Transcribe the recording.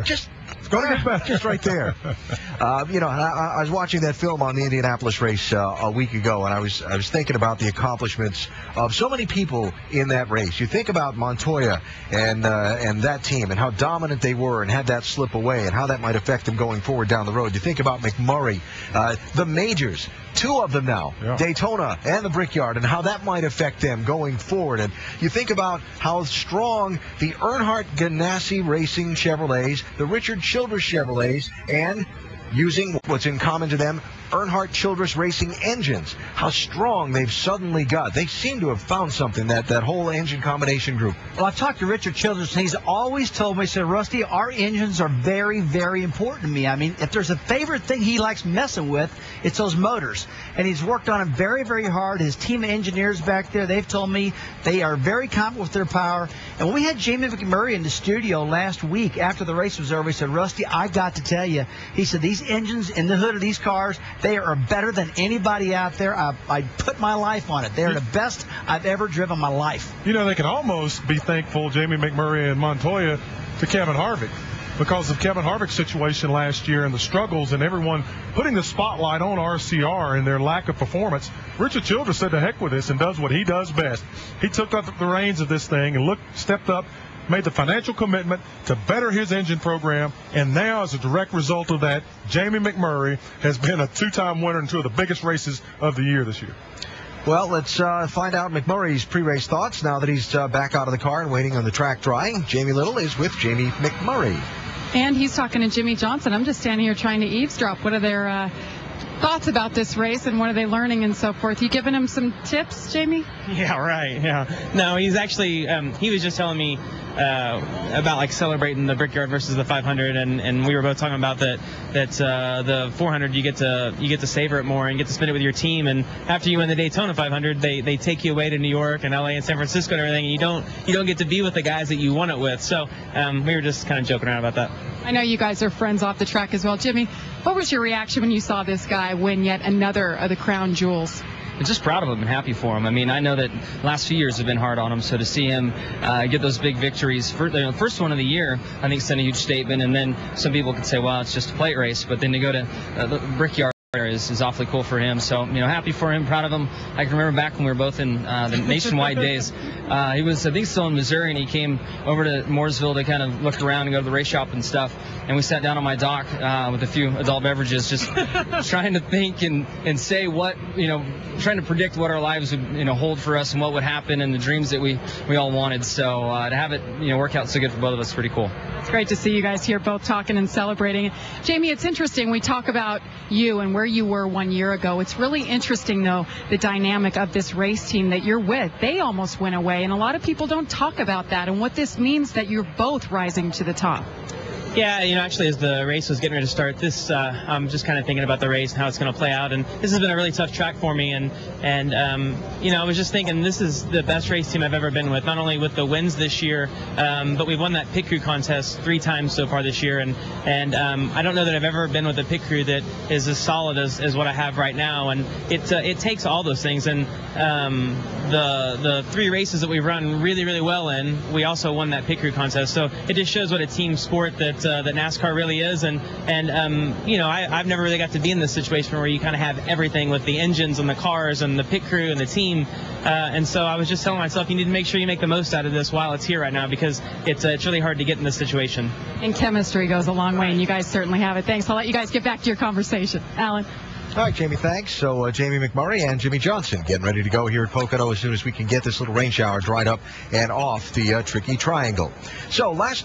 Just right there. I was watching that film on the Indianapolis race a week ago, and I was thinking about the accomplishments of so many people in that race. You think about Montoya and that team and how dominant they were and had that slip away and how that might affect them going forward down the road. You think about McMurray, the majors, two of them now, Daytona and the Brickyard, and how that might affect them going forward. And you think about how strong the Earnhardt Ganassi Racing Chevrolets, the Richard Childress Chevrolets, and using what's in common to them, Earnhardt Childress Racing engines, how strong they've suddenly got. They seem to have found something, that whole engine combination group. Well, I've talked to Richard Childress, and he's always told me, he said, Rusty, our engines are very, very important to me. I mean, if there's a favorite thing he likes messing with, it's those motors. And he's worked on them very, very hard. His team of engineers back there, they've told me they are very confident with their power. And when we had Jamie McMurray in the studio last week after the race was over, he said, Rusty, I got to tell you, he said, these engines in the hood of these cars, they are better than anybody out there. I put my life on it. They're the best I've ever driven in my life. You know, they can almost be thankful, Jamie McMurray and Montoya, to Kevin Harvick, because of Kevin Harvick's situation last year and the struggles and everyone putting the spotlight on RCR and their lack of performance. Richard Childress said to heck with this and does what he does best. He took up the reins of this thing and stepped up, made the financial commitment to better his engine program, and now as a direct result of that, Jamie McMurray has been a two-time winner in two of the biggest races of the year this year. Well, let's find out McMurray's pre-race thoughts now that he's back out of the car and waiting on the track drying. Jamie Little is with Jamie McMurray. And he's talking to Jimmy Johnson. I'm just standing here trying to eavesdrop. What are their thoughts about this race and what are they learning and so forth? You giving him some tips, Jamie? Yeah, right. Yeah. No, he's actually, he was just telling me about like celebrating the Brickyard versus the 500, and we were both talking about that the 400 you get to savor it more and get to spend it with your team, and after you win the Daytona 500 they take you away to New York and LA and San Francisco and everything, and you don't get to be with the guys that you won it with. So we were just kind of joking around about that. I know you guys are friends off the track as well. Jimmy, what was your reaction when you saw this guy win yet another of the crown jewels? I'm just proud of him and happy for him. I mean, I know that last few years have been hard on him, so to see him get those big victories, the first one of the year, I think sent a huge statement, and then some people could say, well, it's just a plate race, but then to go to the Brickyard is awfully cool for him. So, happy for him, proud of him. I can remember back when we were both in the nationwide days. He was, I think, still in Missouri, and he came over to Mooresville to kind of look around and go to the race shop and stuff. And we sat down on my dock with a few adult beverages, just trying to think and say what, trying to predict what our lives would, hold for us and what would happen and the dreams that we all wanted. So to have it, work out so good for both of us is pretty cool. It's great to see you guys here both talking and celebrating. Jamie, it's interesting. We talk about you and where you were 1 year ago. It's really interesting, though, the dynamic of this race team that you're with. They almost went away, and a lot of people don't talk about that and what this means that you're both rising to the top. Yeah, actually, as the race was getting ready to start, I'm just kind of thinking about the race and how it's going to play out. And this has been a really tough track for me. And I was just thinking this is the best race team I've ever been with, not only with the wins this year, but we've won that pit crew contest 3 times so far this year. And I don't know that I've ever been with a pit crew that is as solid as what I have right now. And it takes all those things. And the 3 races that we've run really, really well in, we also won that pit crew contest. So it just shows what a team sport that NASCAR really is, and I've never really got to be in this situation where you kind of have everything with the engines and the cars and the pit crew and the team, and so I was just telling myself, you need to make sure you make the most out of this while it's here right now, because it's really hard to get in this situation. And chemistry goes a long way, and you guys certainly have it. Thanks. I'll let you guys get back to your conversation. Alan. All right, Jamie, thanks. So Jamie McMurray and Jimmy Johnson getting ready to go here at Pocono as soon as we can get this little rain shower dried up and off the tricky triangle. So last night.